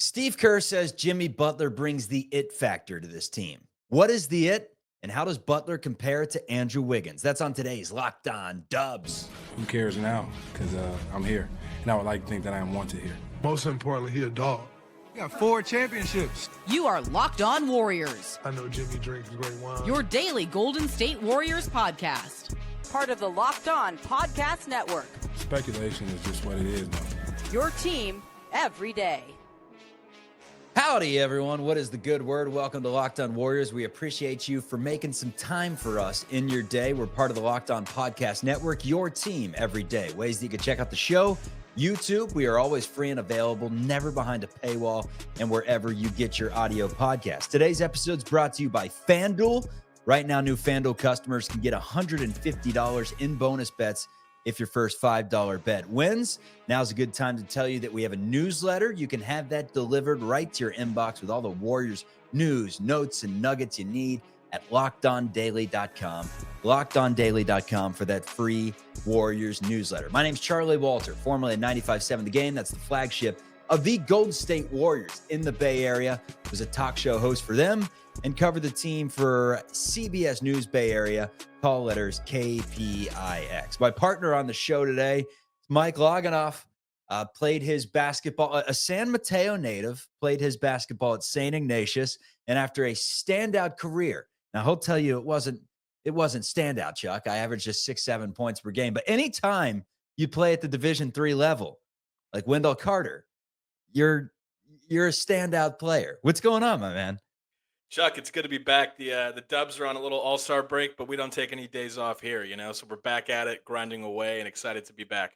Steve Kerr says Jimmy Butler brings the it factor to this team. What is the it, and how does Butler compare to Andrew Wiggins? That's on today's Locked On Dubs. Who cares now? Because I'm here, and I would like to think that I am wanted here. Most importantly, he a dog. We got 4 championships. You are Locked On Warriors, I know Jimmy drinks great wine. your daily Golden State Warriors podcast. Part of the Locked On Podcast Network. Speculation is just what it is now. Your team every day. Howdy, everyone. What is the good word? Welcome to Locked On Warriors. We appreciate you for making some time for us in your day. We're part of the Locked On Podcast Network, your team every day. Ways that you can check out the show. YouTube, we are always free and available, never behind a paywall, and wherever you get your audio podcast. Today's episode is brought to you by FanDuel. Right now, new FanDuel customers can get $150 in bonus bets if your first $5 bet wins. Now's a good time to tell you that we have a newsletter. You can have that delivered right to your inbox with all the Warriors news, notes, and nuggets you need at LockedOnDaily.com. LockedOnDaily.com for that free Warriors newsletter. My name's Charlie Walter, formerly of 95.7 The Game. That's the flagship of the Golden State Warriors in the Bay Area. Was a talk show host for them and covered the team for CBS News Bay Area. Call letters KPIX. My partner on the show today, Mike Loginoff, played his basketball, a San Mateo native, played his basketball at St. Ignatius, and after a standout career, now he'll tell you it wasn't standout, Chuck. I averaged just 6-7 points per game. But anytime you play at the Division III level, like Wendell Carter, you're a standout player. What's going on, my man? Chuck, it's good to be back. The Dubs are on a little all-star break, but we don't take any days off here, so we're back at it, grinding away, and excited to be back.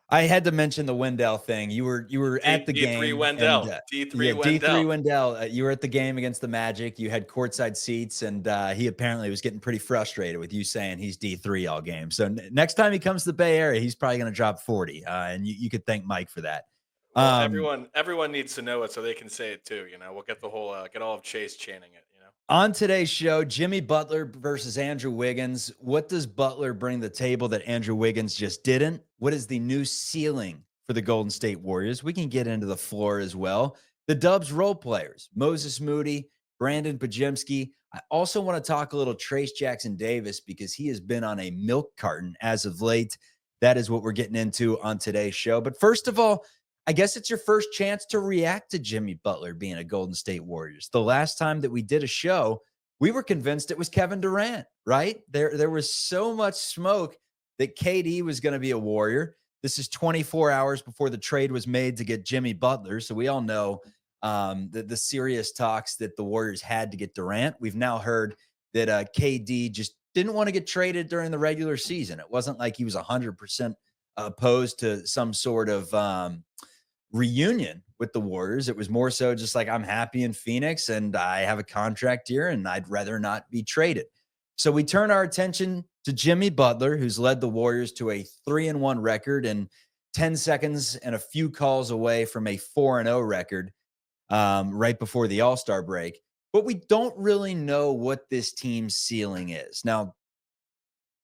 I had to mention the Wendell thing. You were at the game. D3 Wendell. D3 Wendell. D3 Wendell. You were at the game against the Magic. You had courtside seats, and he apparently was getting pretty frustrated with you saying he's D3 all game. So next time he comes to the Bay Area, he's probably going to drop 40, and you could thank Mike for that. Well, everyone needs to know it so they can say it too. We'll get the whole get all of Chase chanting it. On today's show, Jimmy Butler versus Andrew Wiggins. What does Butler bring to the table that Andrew Wiggins just didn't? What is the new ceiling for the Golden State Warriors? We can get into the floor as well. The Dubs role players, Moses Moody, Brandin, Podziemski. I also want to talk a little Trace Jackson Davis because he has been on a milk carton as of late. That is what we're getting into on today's show. But first of all, I guess it's your first chance to react to Jimmy Butler being a Golden State Warriors. The last time that we did a show, we were convinced it was Kevin Durant, right? There was so much smoke that KD was going to be a Warrior. This is 24 hours before the trade was made to get Jimmy Butler. So we all know the serious talks that the Warriors had to get Durant. We've now heard that KD just didn't want to get traded during the regular season. It wasn't like he was 100% opposed to some sort of reunion with the Warriors. It was more so just like, I'm happy in Phoenix and I have a contract here and I'd rather not be traded. So we turn our attention to Jimmy Butler, who's led the Warriors to a 3-1 record and 10 seconds and a few calls away from a 4-0 record right before the All-Star break. But we don't really know what this team's ceiling is. Now,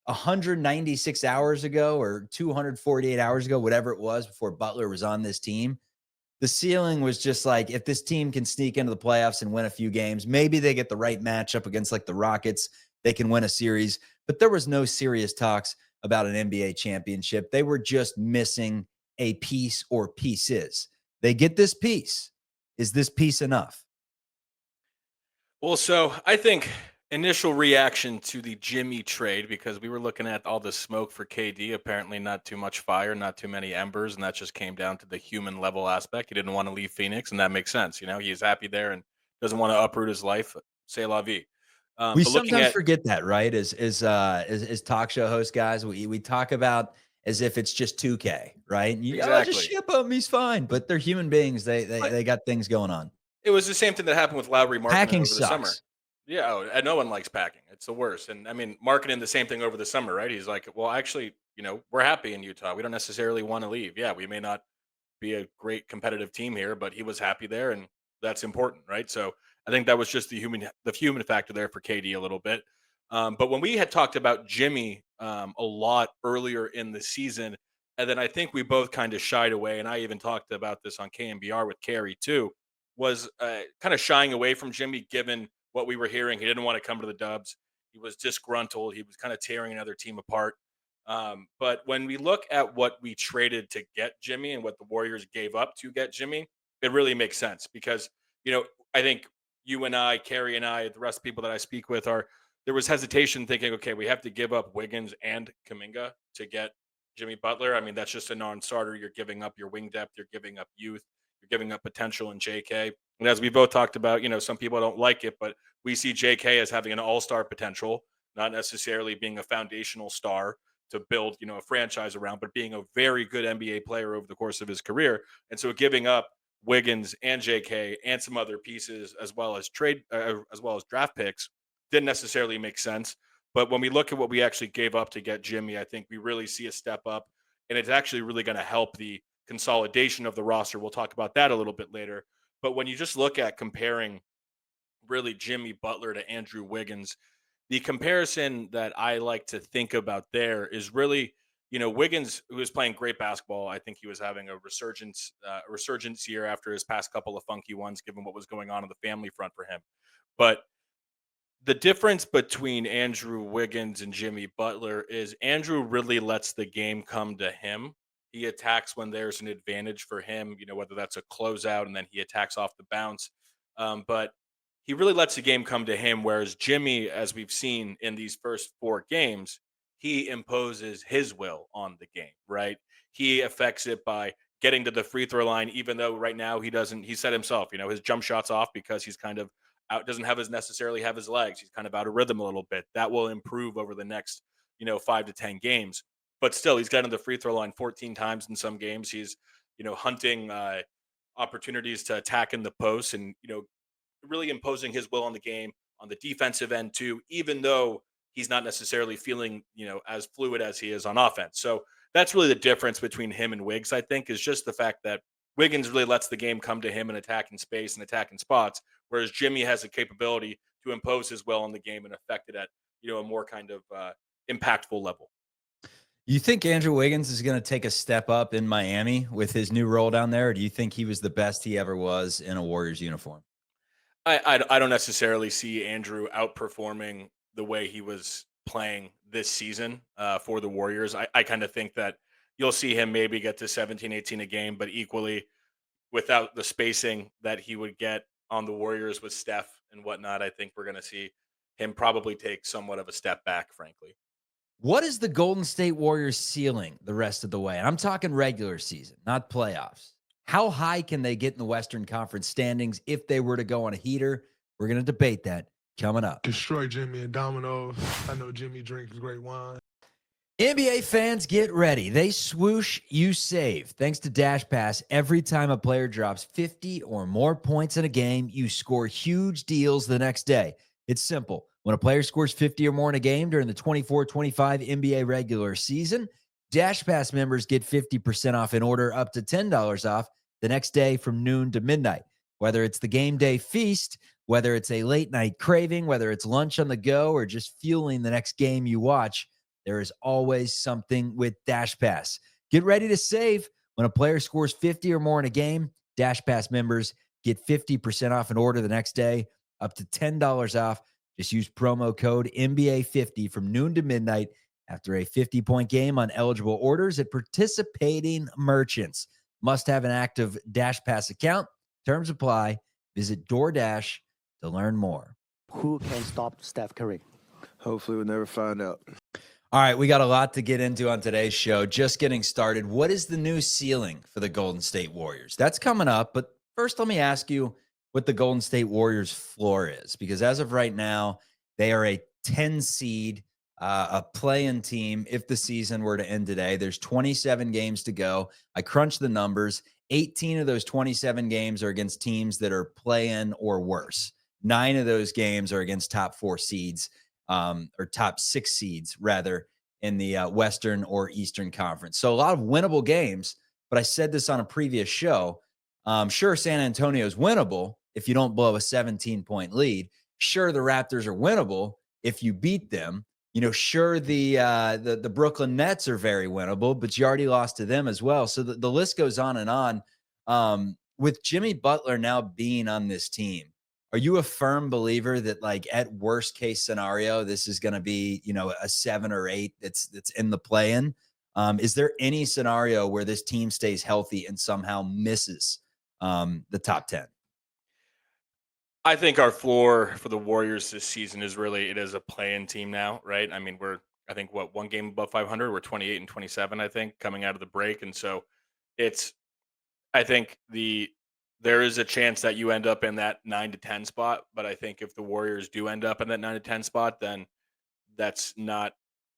196 hours ago or 248 hours ago, whatever it was before Butler was on this team, the ceiling was just like, if this team can sneak into the playoffs and win a few games, maybe they get the right matchup against like the Rockets, they can win a series. But there was no serious talks about an NBA championship. They were just missing a piece or pieces. They get this piece. Is this piece enough? Well, so I think initial reaction to the Jimmy trade, because we were looking at all the smoke for KD, apparently not too much fire, not too many embers, and that just came down to the human level aspect. He didn't want to leave Phoenix, and that makes sense. He's happy there and doesn't want to uproot his life. C'est la vie. We sometimes forget that, right? As talk show host guys, we talk about as if it's just 2K, right? Exactly. Just ship him, he's fine. But they're human beings. They got things going on. It was the same thing that happened with Lowry Markkanen Packing over the sucks. summer. Yeah, and no one likes packing. It's the worst. And I mean, Markkanen, the same thing over the summer, right? He's like, well, actually, we're happy in Utah. We don't necessarily want to leave. Yeah, we may not be a great competitive team here, but he was happy there, and that's important, right? So I think that was just the human factor there for KD a little bit. But when we had talked about Jimmy a lot earlier in the season, and then I think we both kind of shied away, and I even talked about this on KMBR with Carrie too, was kind of shying away from Jimmy given what we were hearing. He didn't want to come to the Dubs. He was disgruntled. He was kind of tearing another team apart. But when we look at what we traded to get Jimmy and what the Warriors gave up to get Jimmy, it really makes sense because, I think you and I, Carrie and I, the rest of the people that I speak with there was hesitation thinking, okay, we have to give up Wiggins and Kuminga to get Jimmy Butler. I mean, that's just a non-starter. You're giving up your wing depth. You're giving up youth. You're giving up potential in JK. And as we both talked about, some people don't like it, but we see JK as having an all-star potential, not necessarily being a foundational star to build, a franchise around, but being a very good NBA player over the course of his career. And so giving up Wiggins and JK and some other pieces as well as draft picks didn't necessarily make sense. But when we look at what we actually gave up to get Jimmy, I think we really see a step up, and it's actually really going to help the consolidation of the roster. We'll talk about that a little bit later. But when you just look at comparing really Jimmy Butler to Andrew Wiggins, the comparison that I like to think about there is really, Wiggins, who was playing great basketball. I think he was having a resurgence year after his past couple of funky ones, given what was going on the family front for him. But the difference between Andrew Wiggins and Jimmy Butler is Andrew really lets the game come to him. He attacks when there's an advantage for him, whether that's a closeout and then he attacks off the bounce. But he really lets the game come to him. Whereas Jimmy, as we've seen in these first 4 games, he imposes his will on the game, right? He affects it by getting to the free throw line, even though right now he doesn't, he said himself, his jump shot's off because he's kind of out, doesn't necessarily have his legs. He's kind of out of rhythm a little bit. That will improve over the next, 5 to 10 games. But still, he's gotten the free throw line 14 times in some games. He's, hunting opportunities to attack in the post and, really imposing his will on the game on the defensive end too, even though he's not necessarily feeling, as fluid as he is on offense. So that's really the difference between him and Wiggs, I think, is just the fact that Wiggins really lets the game come to him and attack in space and attack in spots, whereas Jimmy has the capability to impose his will on the game and affect it at, a more kind of impactful level. You think Andrew Wiggins is going to take a step up in Miami with his new role down there? Or do you think he was the best he ever was in a Warriors uniform? I don't necessarily see Andrew outperforming the way he was playing this season for the Warriors. I kind of think that you'll see him maybe get to 17, 18 a game, but equally without the spacing that he would get on the Warriors with Steph and whatnot, I think we're going to see him probably take somewhat of a step back, frankly. What is the Golden State Warriors ceiling the rest of the way? And I'm talking regular season, not playoffs. How high can they get in the Western Conference standings if they were to go on a heater? We're going to debate that coming up. Destroy Jimmy and Domino's. I know Jimmy drinks great wine. NBA fans, get ready. They swoosh, you save. Thanks to Dash Pass, every time a player drops 50 or more points in a game, you score huge deals the next day. It's simple. When a player scores 50 or more in a game during the 24-25 NBA regular season, Dash Pass members get 50% off an order up to $10 off the next day from noon to midnight. Whether it's the game day feast, whether it's a late night craving, whether it's lunch on the go, or just fueling the next game you watch, there is always something with Dash Pass. Get ready to save. When a player scores 50 or more in a game, Dash Pass members get 50% off an order the next day, up to $10 off. Just use promo code NBA50 from noon to midnight after a 50-point game on eligible orders at participating merchants. Must have an active Dash Pass account. Terms apply. Visit DoorDash to learn more. Who can stop Steph Curry? Hopefully we'll never find out. All right, we got a lot to get into on today's show. Just getting started. What is the new ceiling for the Golden State Warriors? That's coming up, but first let me ask you what the Golden State Warriors floor is, because as of right now, they are a 10 seed, a play-in team. If the season were to end today, there's 27 games to go. I crunched the numbers. 18 of those 27 games are against teams that are play-in or worse. 9 of those games are against top 4 seeds, or top 6 seeds, rather, in the Western or Eastern Conference. So a lot of winnable games, but I said this on a previous show. Sure, San Antonio is winnable if you don't blow a 17-point lead. Sure, the Raptors are winnable if you beat them. Sure, the Brooklyn Nets are very winnable, but you already lost to them as well. So the list goes on and on. With Jimmy Butler now being on this team, are you a firm believer that, like, at worst case scenario, this is going to be, a 7 or 8 that's in the play-in? Is there any scenario where this team stays healthy and somehow misses the top 10? I think our floor for the Warriors this season is really, it is a play-in team now, right? I mean, I think what, one game above 500, we're 28 and 27, I think, coming out of the break, and so it's I think there is a chance that you end up in that 9 to 10 spot, but I think if the Warriors do end up in that 9 to 10 spot, then that's not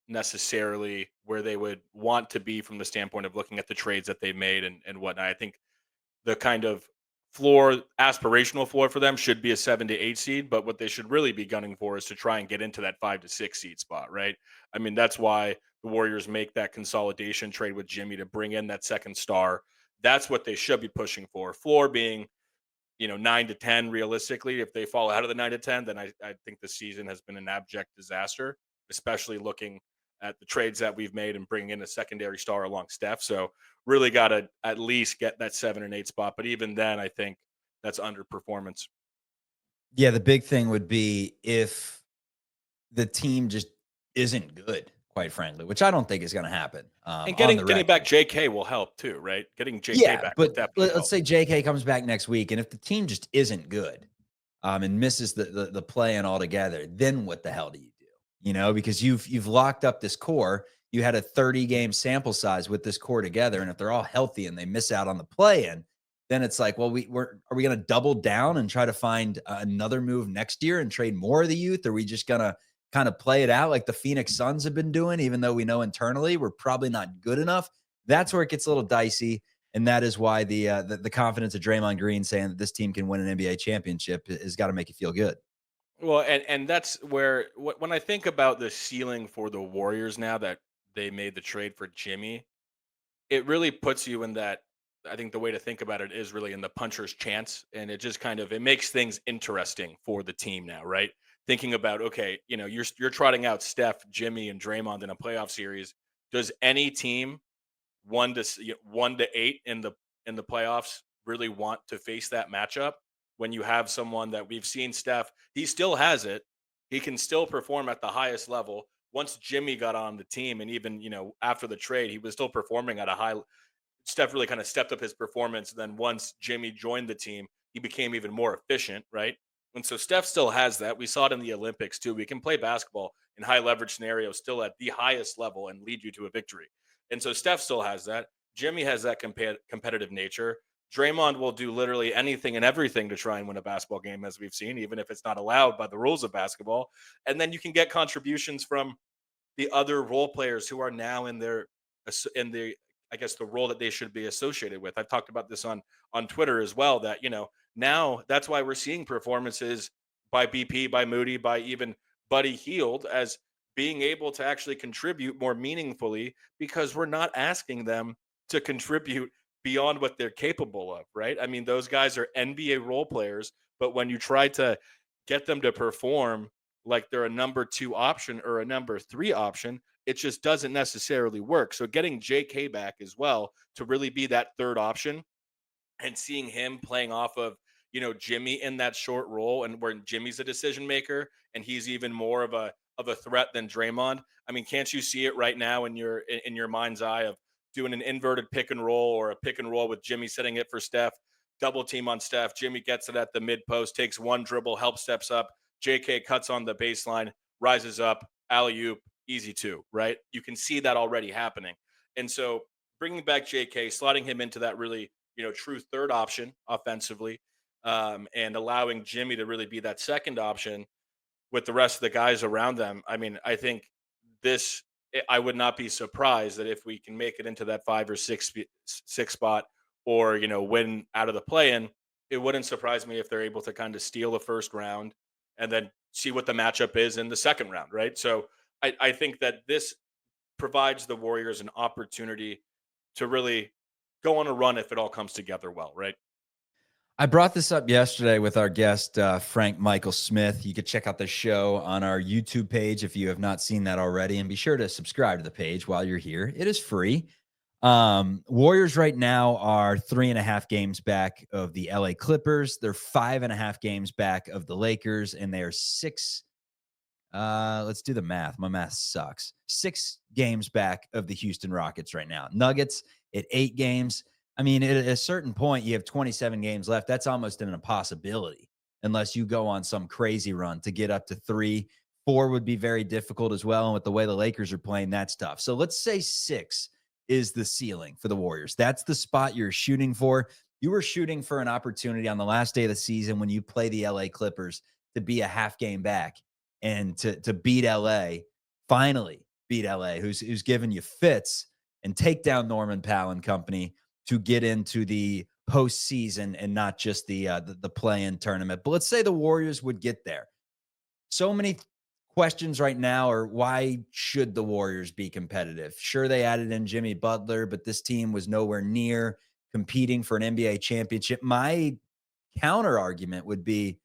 necessarily where they would want to be from the standpoint of looking at the trades that they made and whatnot. I think the kind of aspirational floor for them should be a 7 to 8 seed, but what they should really be gunning for is to try and get into that 5 to 6 seed spot, right? I mean, that's why the Warriors make that consolidation trade with Jimmy to bring in that second star. That's what they should be pushing for. Floor being, 9 to 10 realistically. If they fall out of the 9 to 10, then I think the season has been an abject disaster, especially looking at the trades that we've made and bringing in a secondary star along Steph. So really got to at least get that 7 and 8 spot. But even then, I think that's underperformance. Yeah, the big thing would be if the team just isn't good, quite frankly, which I don't think is going to happen. And On the getting back record. JK will help too, right? Getting JK Yeah, back will but definitely let's help. say JK comes back next week, and if the team just isn't good, and misses the play-in altogether, then what the hell do you do? Because you've locked up this core. You had a 30-game sample size with this core together, and if they're all healthy and they miss out on the play-in, then it's like, well, are we going to double down and try to find another move next year and trade more of the youth? Are we just going to kind of play it out like the Phoenix Suns have been doing, even though we know internally we're probably not good enough? That's where it gets a little dicey. And that is why the confidence of Draymond Green saying that this team can win an NBA championship has got to make you feel good. Well, and that's where when I think about the ceiling for the Warriors now that they made the trade for Jimmy, it really puts you in that. I think the way to think about it is really in the puncher's chance, and it just kind of it makes things interesting for the team now, right? Thinking about, okay, you're trotting out Steph, Jimmy, and Draymond in a playoff series. Does any team 1 to 8 in the playoffs really want to face that matchup when you have someone that we've seen Steph, he still has it. He can still perform at the highest level. Once Jimmy got on the team and even, after the trade, he was still performing at a high. Steph really kind of stepped up his performance. Then once Jimmy joined the team, he became even more efficient, right? And so Steph still has that. We saw it in the Olympics too. We can play basketball in high leverage scenarios still at the highest level and lead you to a victory. And so Steph still has that. Jimmy has that competitive nature. Draymond will do literally anything and everything to try and win a basketball game, as we've seen, even if it's not allowed by the rules of basketball. And then you can get contributions from the other role players who are now in the I guess the role that they should be associated with. I've talked about this on Twitter as well. That now that's why we're seeing performances by BP, by Moody, by even Buddy Heald as being able to actually contribute more meaningfully because we're not asking them to contribute beyond what they're capable of, right? I mean, those guys are NBA role players, but when you try to get them to perform like they're a number 2 option or a number 3 option, it just doesn't necessarily work. So getting JK back as well to really be that third option and seeing him playing off of, Jimmy in that short role and where Jimmy's a decision maker and he's even more of a threat than Draymond. I mean, can't you see it right now in your mind's eye of doing an inverted pick and roll or a pick and roll with Jimmy setting it for Steph, double team on Steph, Jimmy gets it at the mid post, takes one dribble, help steps up, JK cuts on the baseline, rises up, alley oop, easy two, right? You can see that already happening. And so bringing back JK, slotting him into that really, true third option offensively, and allowing Jimmy to really be that second option with the rest of the guys around them. I mean, I think I would not be surprised that if we can make it into that 5 or 6 spot or, win out of the play-in, it wouldn't surprise me if they're able to kind of steal the first round and then see what the matchup is in the second round, right? So I think that this provides the Warriors an opportunity to really go on a run if it all comes together well, right? I brought this up yesterday with our guest, Frank Michael Smith. You could check out the show on our YouTube page if you have not seen that already, and be sure to subscribe to the page while you're here. It is free. Warriors right now are 3.5 games back of the LA Clippers. They're 5.5 games back of the Lakers, and they are let's do the math. My math sucks. 6 games back of the Houston Rockets right now. Nuggets at 8 games. I mean, at a certain point, you have 27 games left. That's almost an impossibility unless you go on some crazy run to get up to 3. 4 would be very difficult as well. And with the way the Lakers are playing, that's tough. So let's say 6 is the ceiling for the Warriors. That's the spot you're shooting for. You were shooting for an opportunity on the last day of the season when you play the LA Clippers to be a half game back and to beat LA, finally beat LA, who's giving you fits, and take down Norman Powell and company to get into the postseason and not just the play-in tournament. But let's say the Warriors would get there. So many questions right now are, why should the Warriors be competitive? Sure, they added in Jimmy Butler, but this team was nowhere near competing for an NBA championship. My counter argument would be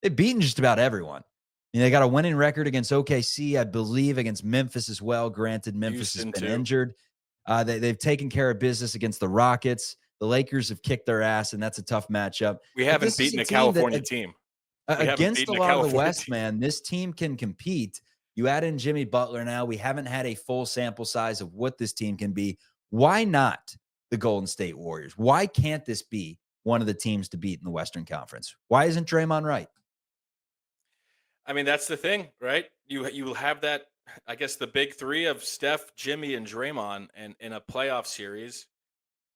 they've beaten just about everyone. I mean, they got a winning record against OKC, I believe, against Memphis as well. Granted, Memphis Houston has been too. injured. They've taken care of business against the Rockets. The Lakers have kicked their ass, and that's a tough matchup. We But haven't this is beaten a team that, California team. We haven't against a beaten a lot of the California West, team. man, this team can compete. You add in Jimmy Butler now. We haven't had a full sample size of what this team can be. Why not the Golden State Warriors? Why can't this be one of the teams to beat in the Western Conference? Why isn't Draymond right? I mean, that's the thing, right? You have that, I guess, the big three of Steph, Jimmy, and Draymond, and in a playoff series,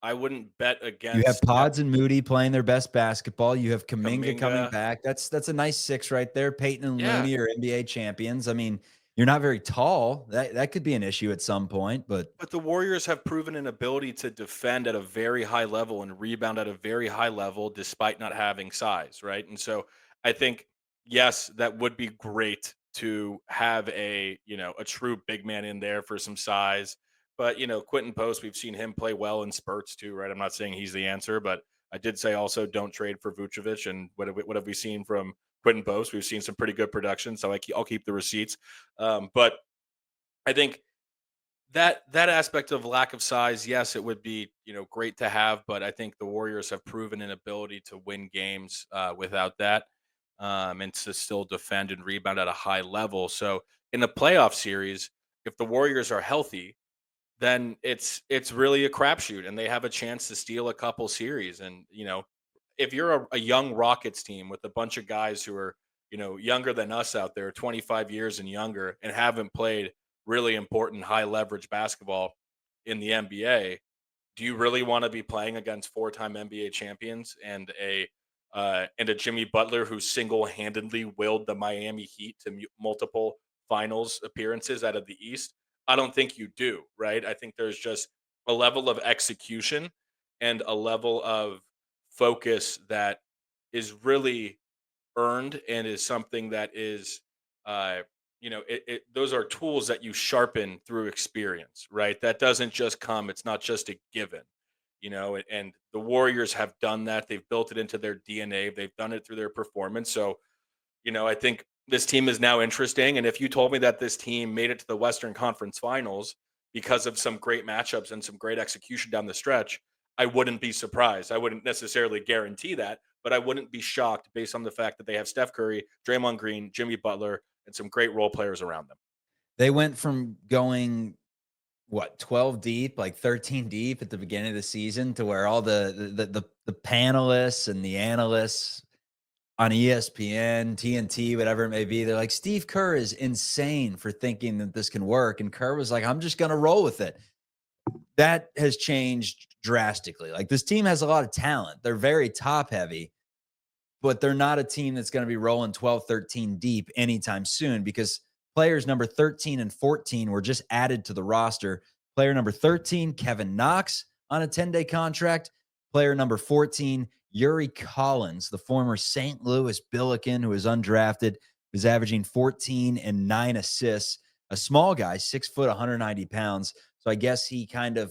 I wouldn't bet You have against Pods and Moody playing their best basketball. You have Kuminga coming Kuminga. back. That's a nice 6 right there. Peyton and Yeah, Looney are NBA champions. I mean, you're not very tall. That could be an issue at some point, but but the Warriors have proven an ability to defend at a very high level and rebound at a very high level despite not having size, right? And so I think, yes, that would be great to have a true big man in there for some size. But, Quentin Post, we've seen him play well in spurts too, right? I'm not saying he's the answer, but I did say also don't trade for Vucevic. And what have we seen from Quentin Post? We've seen some pretty good production, so I'll keep the receipts. But I think that aspect of lack of size, yes, it would be great to have, but I think the Warriors have proven an ability to win games without that, and to still defend and rebound at a high level. So in the playoff series, if the Warriors are healthy, then it's really a crapshoot, and they have a chance to steal a couple series. And if you're a young Rockets team with a bunch of guys who are younger than us out there, 25 years and younger, and haven't played really important high leverage basketball in the NBA, do you really want to be playing against 4-time NBA champions and a Jimmy Butler who single handedly willed the Miami Heat to multiple finals appearances out of the East? I don't think you do, right? I think there's just a level of execution and a level of focus that is really earned and is something that is those are tools that you sharpen through experience, right? That doesn't just come, it's not just a given, and the Warriors have done that. They've built it into their DNA, they've done it through their performance. So I think this team is now interesting. And if you told me that this team made it to the Western Conference Finals because of some great matchups and some great execution down the stretch, I wouldn't be surprised. I wouldn't necessarily guarantee that, but I wouldn't be shocked based on the fact that they have Steph Curry, Draymond Green, Jimmy Butler, and some great role players around them. they went from going 12 deep, like 13 deep at the beginning of the season, to where all the panelists and the analysts on ESPN, TNT, whatever it may be, they're like, Steve Kerr is insane for thinking that this can work. And Kerr was like, I'm just going to roll with it. That has changed drastically. Like, this team has a lot of talent. They're very top heavy, but they're not a team that's going to be rolling 12, 13 deep anytime soon, because players number 13 and 14 were just added to the roster. Player number 13, Kevin Knox, on a 10-day contract. Player number 14, Yuri Collins, the former St. Louis Billiken, who is undrafted, is averaging 14 and 9 assists. A small guy, 6 foot, 190 pounds. So I guess he kind of,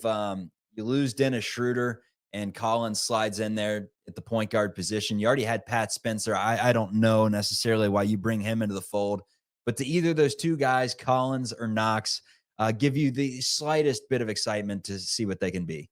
you lose Dennis Schroeder. and Collins slides in there at the point guard position. You already had Pat Spencer. I don't know necessarily why you bring him into the fold, but to either of those two guys, Collins or Knox, give you the slightest bit of excitement to see what they can be.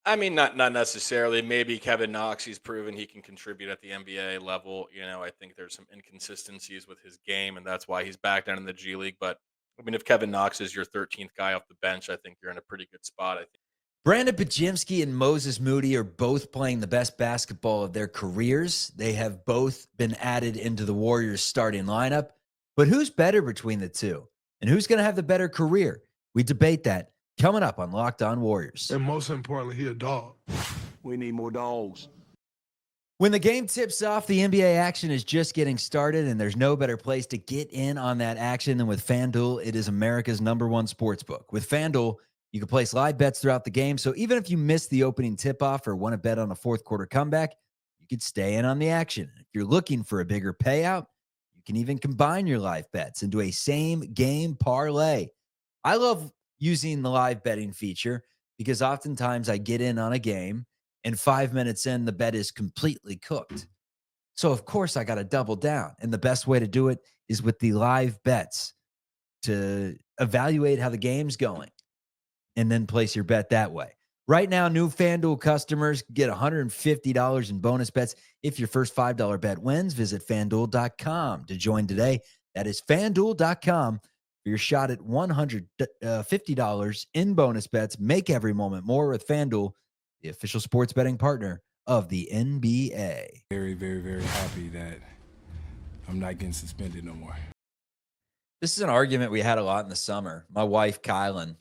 I mean, not necessarily. Maybe Kevin Knox, he's proven he can contribute at the NBA level. I think there's some inconsistencies with his game, and that's why he's back down in the G League. But I mean, if Kevin Knox is your 13th guy off the bench, I think you're in a pretty good spot. I think. Brandin Podziemski and Moses Moody are both playing the best basketball of their careers. They have both been added into the Warriors starting lineup. But who's better between the two? And who's going to have the better career? We debate that coming up on Locked On Warriors. And most importantly, he a dog. We need more dogs. When the game tips off, the NBA action is just getting started, and there's no better place to get in on that action than with FanDuel. It is America's #1 sportsbook. With FanDuel, you can place live bets throughout the game, so even if you miss the opening tip-off or want to bet on a fourth quarter comeback, you could stay in on the action. If you're looking for a bigger payout, you can even combine your live bets into a same-game parlay. I love using the live betting feature because oftentimes I get in on a game, and 5 minutes in, the bet is completely cooked. So, of course, I got to double down. And the best way to do it is with the live bets to evaluate how the game's going and then place your bet that way. Right now, new FanDuel customers get $150 in bonus bets if your first $5 bet wins. Visit FanDuel.com to join today. That is FanDuel.com for your shot at $150 in bonus bets. Make every moment more with FanDuel, the official sports betting partner of the NBA. Very, very, very happy that I'm not getting suspended no more. This is an argument we had a lot in the summer. My wife, Kylan,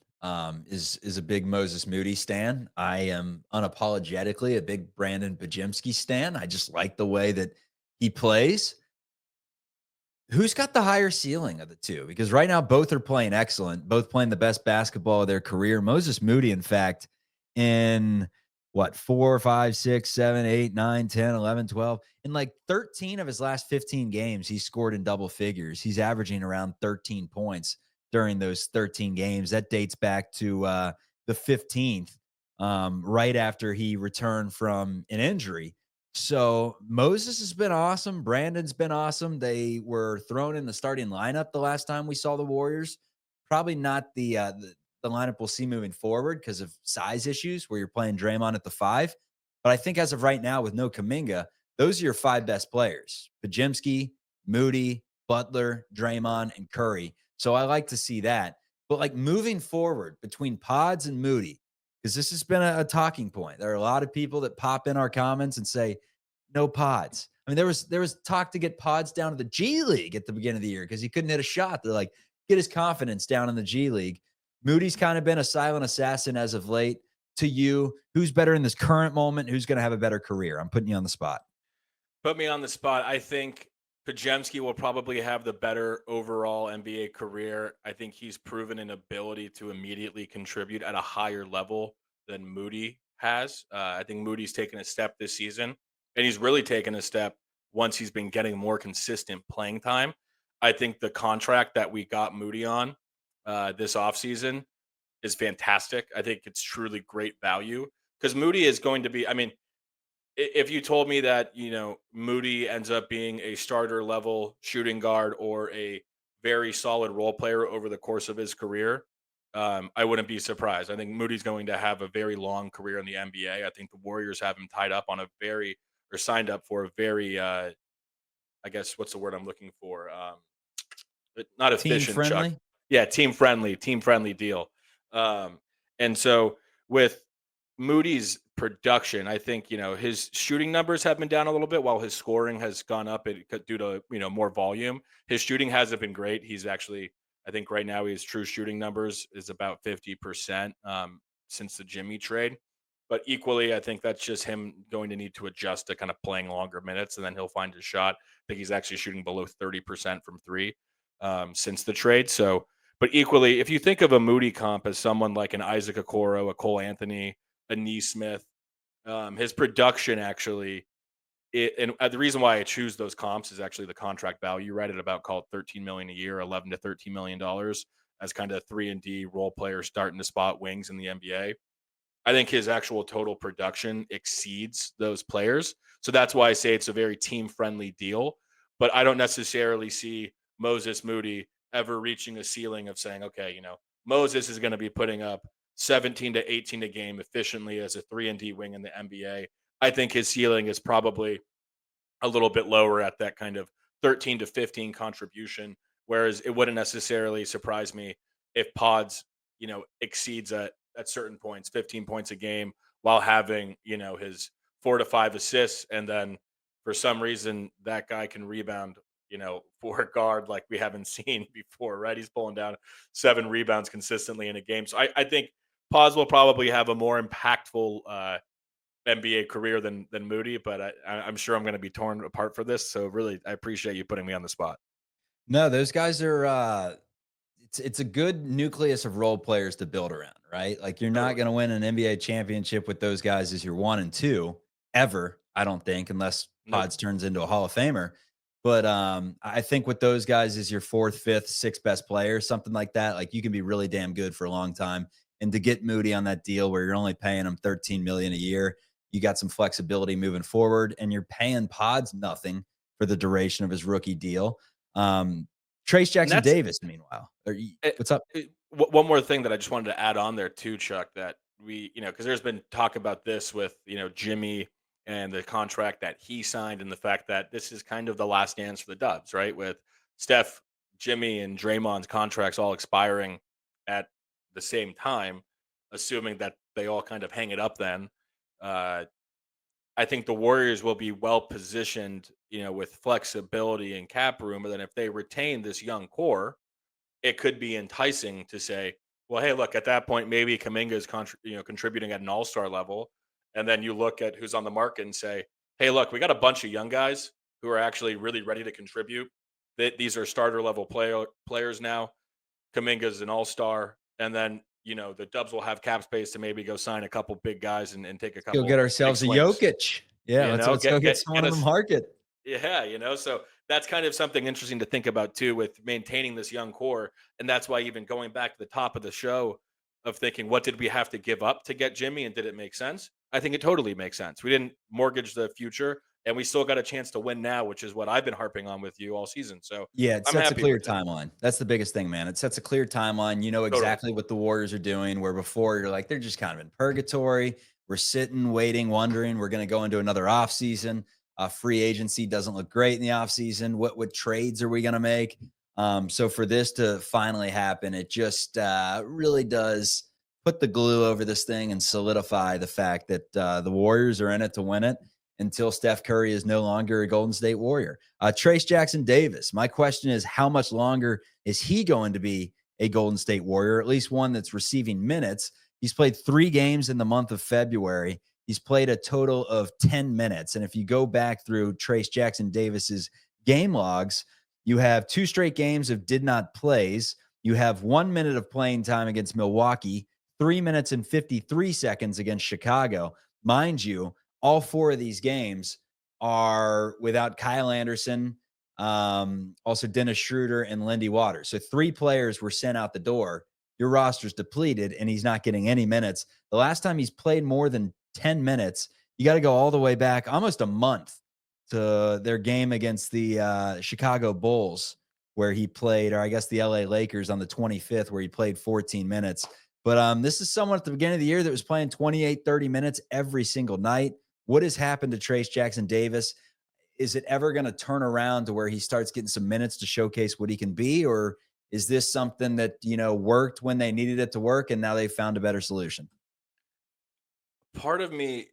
is a big Moses Moody stan. I am unapologetically a big Brandin Podziemski stan. I just like the way that he plays. Who's got the higher ceiling of the two? Because right now, both are playing excellent, both playing the best basketball of their career. Moses Moody, in fact, in 4, 5, 6, 7, 8, 9, 10, 11, 12. In like 13 of his last 15 games, he scored in double figures. He's averaging around 13 points during those 13 games. That dates back to the 15th, right after he returned from an injury. So Moses has been awesome. Brandon's been awesome. They were thrown in the starting lineup the last time we saw the Warriors. Probably not the lineup we'll see moving forward because of size issues where you're playing Draymond at the 5. But I think as of right now with no Kuminga, those are your 5 best players: Podziemski, Moody, Butler, Draymond, and Curry. So I like to see that. But like moving forward between Pods and Moody, because this has been a talking point. There are a lot of people that pop in our comments and say, no Pods. I mean, there was talk to get Pods down to the G League at the beginning of the year because he couldn't hit a shot. They're like, get his confidence down in the G League. Moody's kind of been a silent assassin as of late. To you, who's better in this current moment? Who's going to have a better career? I'm putting you on the spot. Put me on the spot. I think Podziemski will probably have the better overall NBA career. I think he's proven an ability to immediately contribute at a higher level than Moody has. I think Moody's taken a step this season, and he's really taken a step once he's been getting more consistent playing time. I think the contract that we got Moody on this offseason is fantastic. I think it's truly great value because Moody is going to be, I mean, if you told me that, Moody ends up being a starter level shooting guard or a very solid role player over the course of his career, I wouldn't be surprised. I think Moody's going to have a very long career in the NBA. I think the Warriors have him tied up on signed up for a very, I guess, what's the word I'm looking for? Not efficient, Team Chuck. friendly? Yeah, team friendly deal. And so with Moody's production, I think, his shooting numbers have been down a little bit while his scoring has gone up due to, more volume. His shooting hasn't been great. He's actually, I think right now his true shooting numbers is about 50% since the Jimmy trade. But equally, I think that's just him going to need to adjust to kind of playing longer minutes, and then he'll find his shot. I think he's actually shooting below 30% from 3 since the trade. So, but equally, if you think of a Moody comp as someone like an Isaac Okoro, a Cole Anthony, a Neesmith, his production actually, and the reason why I choose those comps is actually the contract value, right? At about call it $13 million a year, $11 to $13 million as kind of 3-and-D role players starting to spot wings in the NBA. I think his actual total production exceeds those players. So that's why I say it's a very team friendly deal. But I don't necessarily see Moses Moody ever reaching a ceiling of saying, okay, Moses is going to be putting up 17 to 18 a game efficiently as a 3-and-D wing in the NBA. I think his ceiling is probably a little bit lower at that kind of 13 to 15 contribution. Whereas it wouldn't necessarily surprise me if Pods, exceeds at certain points, 15 points a game, while having, his 4 to 5 assists. And then for some reason, that guy can rebound, for a guard like we haven't seen before, right? He's pulling down 7 rebounds consistently in a game. So I think Pods will probably have a more impactful NBA career than Moody, but I'm sure I'm going to be torn apart for this. So really, I appreciate you putting me on the spot. No, those guys are it's a good nucleus of role players to build around, right? Like you're not Totally. going to win an NBA championship with those guys as your 1 and 2 ever, I don't think, unless Nope. Pods turns into a Hall of Famer. But I think with those guys as your 4th, 5th, 6th best player, something like that, like you can be really damn good for a long time. And to get Moody on that deal where you're only paying him 13 million a year, you got some flexibility moving forward, and you're paying Pods nothing for the duration of his rookie deal. Trace And Jackson that's Davis, meanwhile. What's up? one more thing that I just wanted to add on there too, Chuck, that we, because there's been talk about this with, Jimmy and the contract that he signed and the fact that this is kind of the last dance for the Dubs, right? With Steph, Jimmy, and Draymond's contracts all expiring at the same time, assuming that they all kind of hang it up then. Uh, I think the Warriors will be well positioned, with flexibility and cap room. But then if they retain this young core, it could be enticing to say, well, hey, look, at that point, maybe Kaminga is contributing at an all-star level. And then you look at who's on the market and say, hey, look, we got a bunch of young guys who are actually really ready to contribute. These are starter level players now. Kaminga's an all-star. And then, the Dubs will have cap space to maybe go sign a couple big guys and take a Go couple get big ourselves a swings. Jokic. Yeah, let's go get someone in the Us. market. Yeah, so that's kind of something interesting to think about too with maintaining this young core. And that's why even going back to the top of the show of thinking, what did we have to give up to get Jimmy and did it make sense? I think it totally makes sense. We didn't mortgage the future and we still got a chance to win now, which is what I've been harping on with you all season. So Yeah, it I'm sets a happy clear with it. timeline. That's the biggest thing, man. It sets a clear timeline. You know Totally. exactly what the Warriors are doing, where before you're like, they're just kind of in purgatory. We're sitting, waiting, wondering, we're going to go into another offseason. Free agency doesn't look great in the offseason. What trades are we going to make? So for this to finally happen, it just really does put the glue over this thing and solidify the fact that the Warriors are in it to win it until Steph Curry is no longer a Golden State Warrior. Trace Jackson Davis, my question is, how much longer is he going to be a Golden State Warrior, at least one that's receiving minutes? He's played 3 games in the month of February. He's played a total of 10 minutes. And if you go back through Trace Jackson Davis's game logs, you have 2 straight games of did not plays. You have 1 minute of playing time against Milwaukee, 3 minutes and 53 seconds against Chicago. Mind you, all 4 of these games are without Kyle Anderson, also Dennis Schroeder and Lindy Waters. So 3 players were sent out the door. Your roster's depleted and he's not getting any minutes. The last time he's played more than 10 minutes, you got to go all the way back almost a month to their game against the Chicago Bulls, where he played, or I guess the LA Lakers on the 25th, where he played 14 minutes. But this is someone at the beginning of the year that was playing 28, 30 minutes every single night. What has happened to Trace Jackson Davis? Is it ever going to turn around to where he starts getting some minutes to showcase what he can be? Or is this something that, worked when they needed it to work and now they found a better solution? Part of me,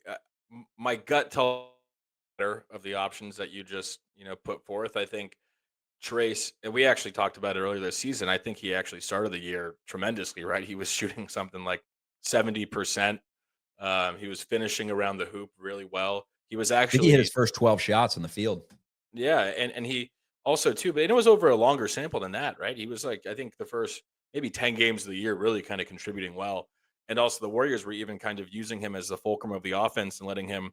my gut tells better of the options that you just, put forth. I think Trace, and we actually talked about it earlier this season. I think he actually started the year tremendously, right? He was shooting something like 70%. He was finishing around the hoop really well. He was I think he hit his actually, first 12 shots on the field. yeah, and he also too, but it was over a longer sample than that, right? He was like, I think the first maybe 10 games of the year really kind of contributing well. And also the Warriors were even kind of using him as the fulcrum of the offense and letting him,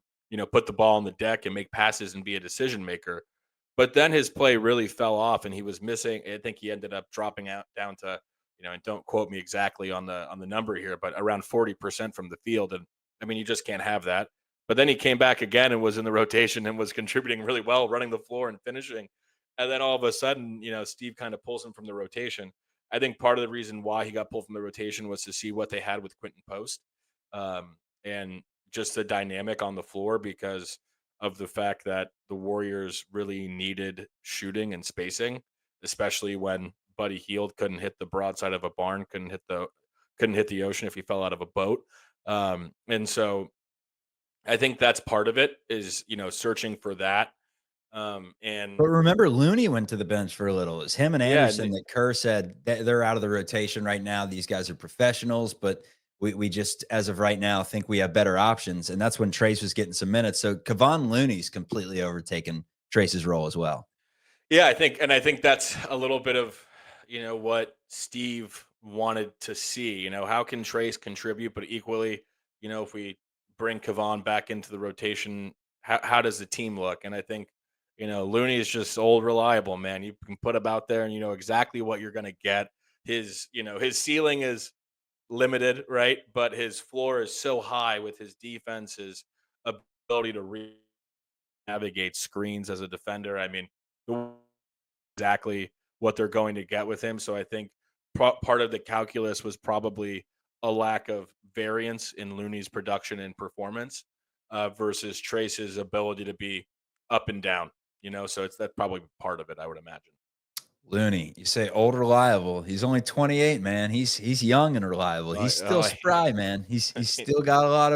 put the ball on the deck and make passes and be a decision maker. But then his play really fell off and he was missing. I think he ended up dropping out down to and don't quote me exactly on the number here, but around 40% from the field. And I mean, you just can't have that. But then he came back again and was in the rotation and was contributing really well, running the floor and finishing. And then all of a sudden, Steve kind of pulls him from the rotation. I think part of the reason why he got pulled from the rotation was to see what they had with Quentin Post, and just the dynamic on the floor, because of the fact that the Warriors really needed shooting and spacing, especially when Buddy Hield couldn't hit the broadside of a barn, couldn't hit the ocean if he fell out of a boat. And so I think that's part of it, is searching for that. And But remember, Looney went to the bench for a little. It's him and yeah, Anderson that Kerr said they're out of the rotation right now. These guys are professionals, but we just, as of right now, think we have better options. And that's when Trace was getting some minutes. So Kevon Looney's completely overtaken Trace's role as well. yeah, I think that's a little bit of what Steve wanted to see. How can Trace contribute, but equally, if we bring Kevon back into the rotation, how does the team look? And I think Looney is just old reliable, man. You can put him out there and you know exactly what you're going to get. His ceiling is limited, right? But his floor is so high with his defense, his ability to navigate screens as a defender. I mean, exactly what they're going to get with him. So I think part of the calculus was probably a lack of variance in Looney's production and performance versus Trace's ability to be up and down. So that's probably part of it, I would imagine. Looney, you say old reliable. He's only 28, man. He's young and reliable. He's still spry, man. He's still got a lot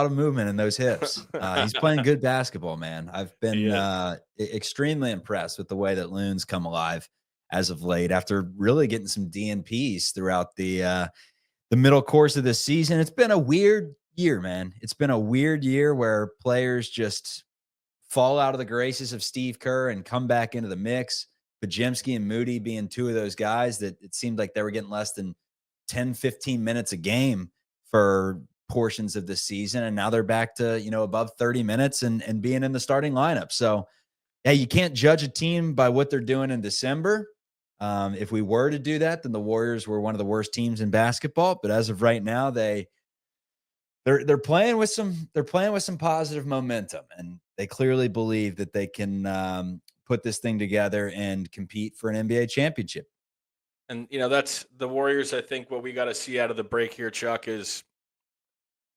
of movement in those hips. He's playing good basketball, man. I've been extremely impressed with the way that Loon's come alive as of late, after really getting some DNPs throughout the middle course of this season. It's been a weird year, man. It's been a weird year where players just fall out of the graces of Steve Kerr and come back into the mix. Podziemski and Moody being two of those guys that it seemed like they were getting less than 10, 15 minutes a game for portions of the season. And now they're back to, above 30 minutes and being in the starting lineup. So, hey, you can't judge a team by what they're doing in December. If we were to do that, then the Warriors were one of the worst teams in basketball. But as of right now, they're playing with some positive momentum, and they clearly believe that they can put this thing together and compete for an NBA championship. And that's the Warriors. I think what we got to see out of the break here, Chuck, is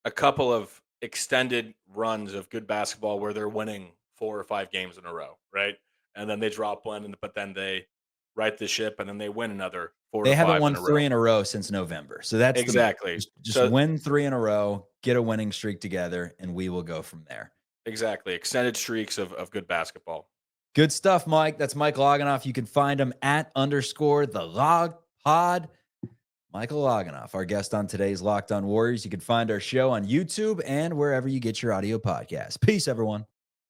a couple of extended runs of good basketball where they're winning 4 or 5 games in a row, right? And then they drop one, but then they right the ship, and then they win another 4 They to 5 haven't won in a 3 row. in a row since November. So that's exactly just win 3 in a row, get a winning streak together, and we will go from there. Exactly. Extended streaks of good basketball. Good stuff, Mike. That's Mike Loginoff. You can find him at _the Log Pod. Michael Loginoff, our guest on today's Locked On Warriors. You can find our show on YouTube and wherever you get your audio podcasts. Peace, everyone.